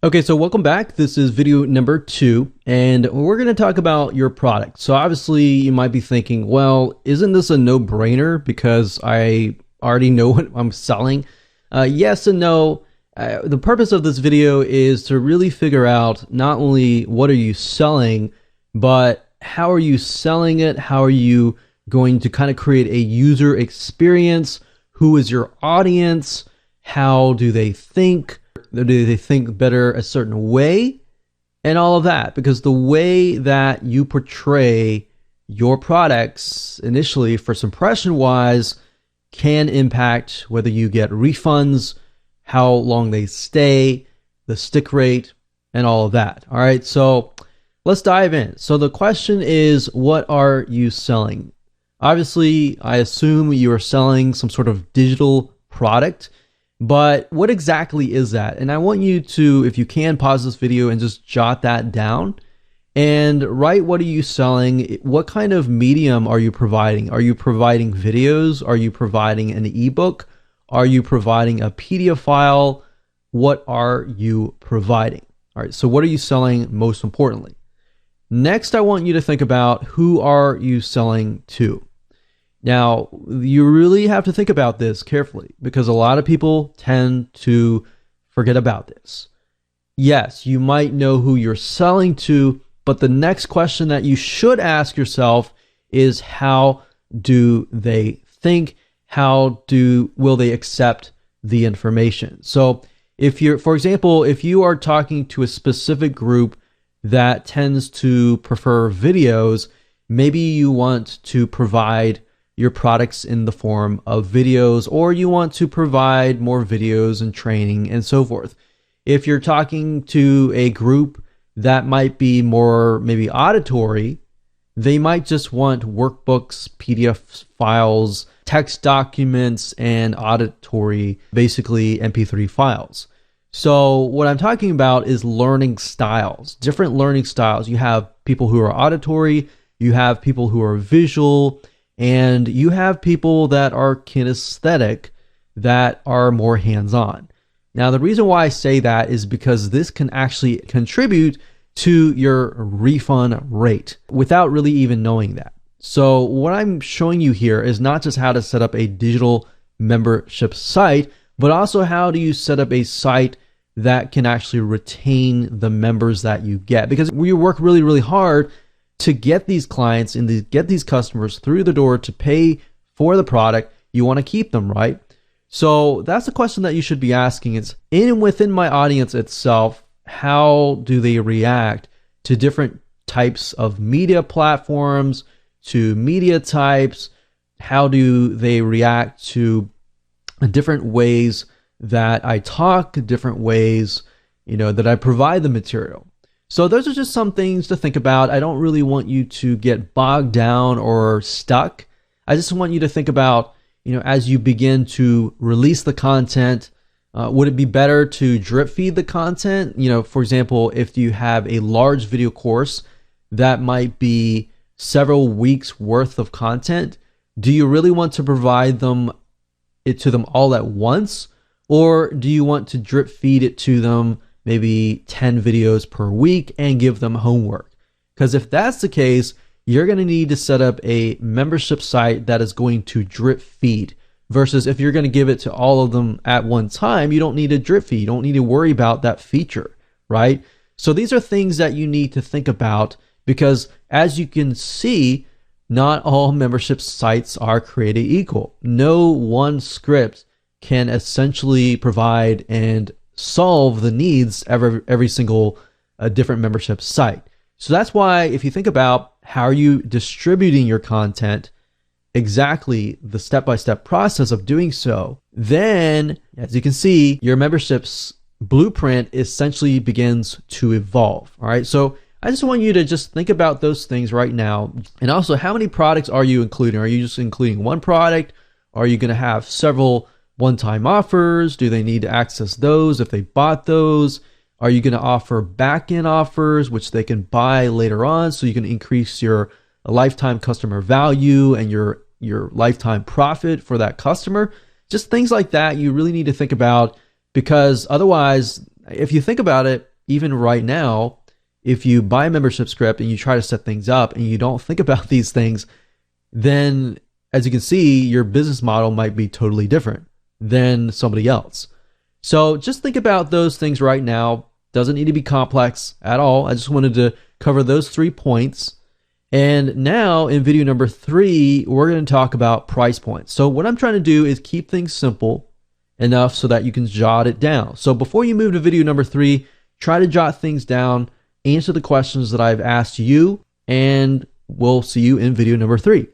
Okay, so welcome back. This is video number 2, and we're going to talk about your product. So obviously you might be thinking, well, isn't this a no-brainer because I already know what I'm selling? Yes and no. The purpose of this video is to really figure out not only what are you selling, but how are you selling it? How are you going to kind of create a user experience? Who is your audience? How do they think? Do they think better a certain way? And all of that, because the way that you portray your products initially, first impression wise, can impact whether you get refunds, how long they stay, the stick rate, and all of that. All right, so let's dive in. So the question is, what are you selling? Obviously, I assume you are selling some sort of digital product. But what exactly is that? And I want you to, if you can, pause this video and just jot that down and write, what are you selling? What kind of medium are you providing? Are you providing videos? Are you providing an ebook? Are you providing a PDF file? What are you providing? All right, so what are you selling most importantly? Next, I want you to think about, who are you selling to? Now, you really have to think about this carefully because a lot of people tend to forget about this. Yes, you might know who you're selling to, but the next question that you should ask yourself is, how do they think? Will they accept the information? So if you're, for example, if you are talking to a specific group that tends to prefer videos, maybe you want to provide your products in the form of videos, or you want to provide more videos and training and so forth. If you're talking to a group that might be more maybe auditory, they might just want workbooks, PDF files, text documents, and auditory, basically MP3 files. So what I'm talking about is learning styles, different learning styles. You have people who are auditory, you have people who are visual, and you have people that are kinesthetic, that are more hands-on. Now, the reason why I say that is because this can actually contribute to your refund rate without really even knowing that. So what I'm showing you here is not just how to set up a digital membership site, but also how do you set up a site that can actually retain the members that you get. Because we work really, really hard to get these clients and to get these customers through the door to pay for the product. You want to keep them, right? So that's the question that you should be asking. It's within my audience itself, how do they react to different types of media platforms, to media types? How do they react to different ways that I talk, different ways, that I provide the material? So those are just some things to think about. I don't really want you to get bogged down or stuck. I just want you to think about, as you begin to release the content, would it be better to drip feed the content? For example, if you have a large video course that might be several weeks worth of content, do you really want to provide it to them all at once? Or do you want to drip feed it to them, maybe 10 videos per week, and give them homework? Because if that's the case, you're going to need to set up a membership site that is going to drip feed, versus if you're going to give it to all of them at one time, you don't need a drip feed. You don't need to worry about that feature, right? So these are things that you need to think about, because as you can see, not all membership sites are created equal. No one script can essentially provide and solve the needs of every single different membership site. So that's why, if you think about how are you distributing your content, exactly the step-by-step process of doing so, then as you can see, your membership's blueprint essentially begins to evolve. All right, so I just want you to just think about those things right now. And also, how many products are you including? Are you just including one product? Are you going to have several one-time offers? Do they need to access those if they bought those? Are you going to offer back-end offers, which they can buy later on, so you can increase your lifetime customer value and your lifetime profit for that customer? Just things like that you really need to think about, because otherwise, if you think about it, even right now, if you buy a membership script and you try to set things up and you don't think about these things, then as you can see, your business model might be totally different than somebody else. So just think about those things right now. Doesn't need to be complex at all. I just wanted to cover those 3 points. And now in video number 3, we're going to talk about price points. So what I'm trying to do is keep things simple enough so that you can jot it down. So before you move to video number 3, try to jot things down, answer the questions that I've asked you, and we'll see you in video number 3.